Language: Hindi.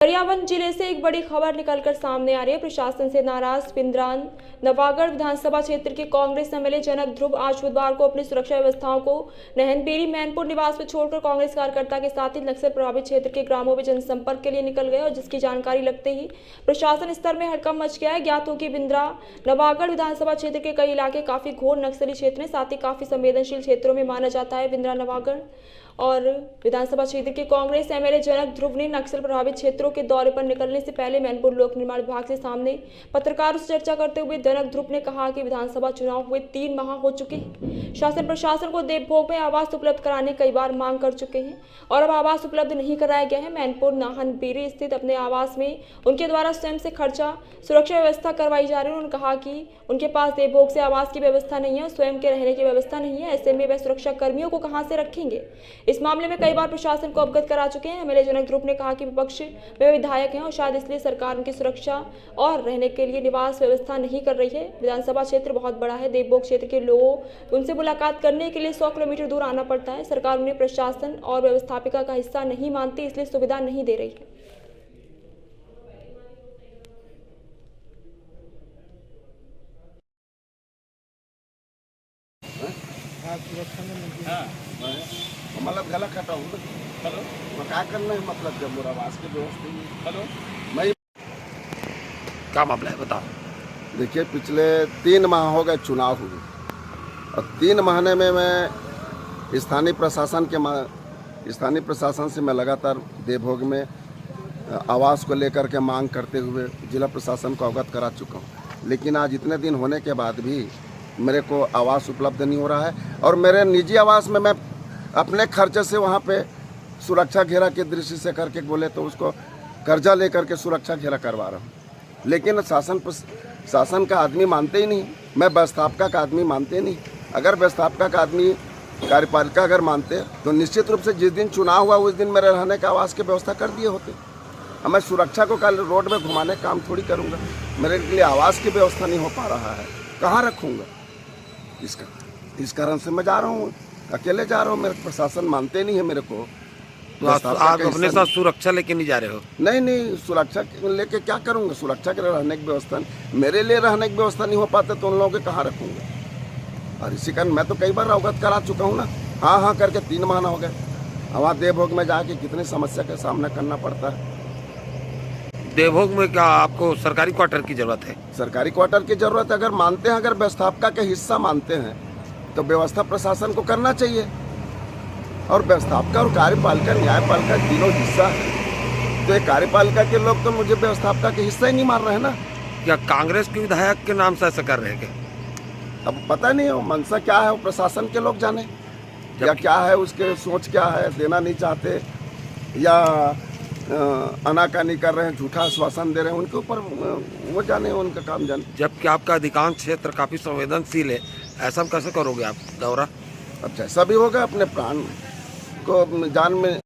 गरियाबंद जिले से एक बड़ी खबर निकलकर सामने आ रही है। प्रशासन से नाराज बिंद्रान नवागढ़ विधानसभा क्षेत्र के कांग्रेस एमएलए जनक ध्रुव आज बुधवार को अपनी सुरक्षा व्यवस्थाओं को नहनबेरी मैनपुर निवास में छोड़कर कांग्रेस कार्यकर्ता के साथ ही नक्सल प्रभावित क्षेत्र के ग्रामों में जनसंपर्क के लिए निकल गए और जिसकी जानकारी लगते ही प्रशासन स्तर में हड़कंप मच गया है। ज्ञात हो कि बिंद्रा नवागढ़ विधानसभा क्षेत्र के कई इलाके काफी घोर नक्सली क्षेत्र हैं, साथ ही काफी संवेदनशील क्षेत्रों में माना जाता है। बिंद्रा नवागढ़ और विधानसभा क्षेत्र के कांग्रेस एमएलए जनक ध्रुव ने नक्सल प्रभावित क्षेत्रों के दौरे पर निकलने से पहले मैनपुर लोक निर्माण विभाग से सामने पत्रकारों से चर्चा करते हुए जनक ध्रुव ने कहा कि विधानसभा चुनाव हुए 3 माह हो चुके हैं। शासन प्रशासन को देवभोग में आवास उपलब्ध कराने कई बार मांग कर चुके हैं और अब आवास उपलब्ध नहीं कराया गया है। मैनपुर नाहनबेरी स्थित अपने आवास में उनके द्वारा स्वयं से खर्चा सुरक्षा व्यवस्था करवाई जा रही है। उन्होंने कहा कि उनके पास देवभोग से आवास की व्यवस्था नहीं है, स्वयं के रहने की व्यवस्था नहीं है। ऐसे में वे सुरक्षा कर्मियों को कहां से रखेंगे। इस मामले में कई बार प्रशासन को अवगत करा चुके हैं। एमएलए जनक ध्रुव ने कहा कि विपक्ष में विधायक हैं और शायद इसलिए सरकार उनकी सुरक्षा और रहने के लिए निवास व्यवस्था नहीं कर रही है। विधानसभा क्षेत्र बहुत बड़ा है, देवभोग क्षेत्र के लोगों उनसे मुलाकात करने के लिए 100 किलोमीटर दूर आना पड़ता है। सरकार उन्हें प्रशासन और व्यवस्थापिका का हिस्सा नहीं मानती, इसलिए सुविधा नहीं दे रही है। मतलब गलत खटा हूँ। हेलो, मैं क्या करना है मतलब जब मेरा आवास की व्यवस्था। हेलो, मैं क्या मामला है बताओ। देखिए, पिछले 3 माह हो गए चुनाव हुए और 3 महीने में मैं स्थानीय प्रशासन से मैं लगातार देवभोग में आवास को लेकर के मांग करते हुए जिला प्रशासन को अवगत करा चुका हूँ, लेकिन आज इतने दिन होने के बाद भी मेरे को आवास उपलब्ध नहीं हो रहा है। और मेरे निजी आवास में मैं अपने खर्चे से वहाँ पे सुरक्षा घेरा की दृष्टि से करके बोले तो उसको कर्जा लेकर के सुरक्षा घेरा करवा रहा हूँ, लेकिन शासन का आदमी मानते ही नहीं। मैं व्यवस्थापिका का आदमी मानते नहीं। अगर व्यवस्थापिका का आदमी कार्यपालिका अगर मानते तो निश्चित रूप से जिस दिन चुनाव हुआ उस दिन मेरे रहने का आवास की व्यवस्था कर दिए होते। अब मैं सुरक्षा को कल रोड में घुमाने का काम थोड़ी करूँगा। मेरे लिए आवास की व्यवस्था नहीं हो पा रहा है, कहाँ रखूँगा। इस कारण से मैं जा रहा हूँ, अकेले जा रहा हूँ। मेरे प्रशासन मानते नहीं है मेरे को। तो आप अपने साथ सुरक्षा लेके नहीं जा रहे हो? नहीं, सुरक्षा लेके क्या करूँगा। सुरक्षा के रहने की व्यवस्था मेरे लिए रहने की व्यवस्था नहीं हो पाते तो उन लोगों के कहाँ रखूँगा। और इसी कारण मैं तो कई बार अवगत करा चुका हूँ ना, हाँ करके 3 महीना हो गए। वहाँ देवभोग में जाके कितनी समस्या का सामना करना पड़ता है। देवभोग में क्या आपको सरकारी क्वार्टर की जरूरत है? सरकारी क्वार्टर की जरूरत अगर मानते हैं, अगर व्यवस्थापिका के हिस्सा मानते हैं तो व्यवस्था प्रशासन को करना चाहिए। और व्यवस्थापिका और कार्यपालिका न्यायपालिका तीनों हिस्सा है, तो ये कार्यपालिका के लोग तो मुझे व्यवस्थापिका के हिस्सा ही नहीं मान रहे हैं ना। क्या कांग्रेस के विधायक के नाम से ऐसा कर रहे हैं? अब पता नहीं हो मनसा क्या है, वो प्रशासन के लोग जाने, या क्या है उसके सोच क्या है। देना नहीं चाहते या आनाकानी कर रहे हैं, झूठा आश्वासन दे रहे हैं, उनके ऊपर वो जाने, उनका काम जाने। जबकि आपका अधिकांश क्षेत्र काफी संवेदनशील है, ऐसा कैसे करोगे आप दौरा? अब जैसा भी होगा अपने प्राण को जान में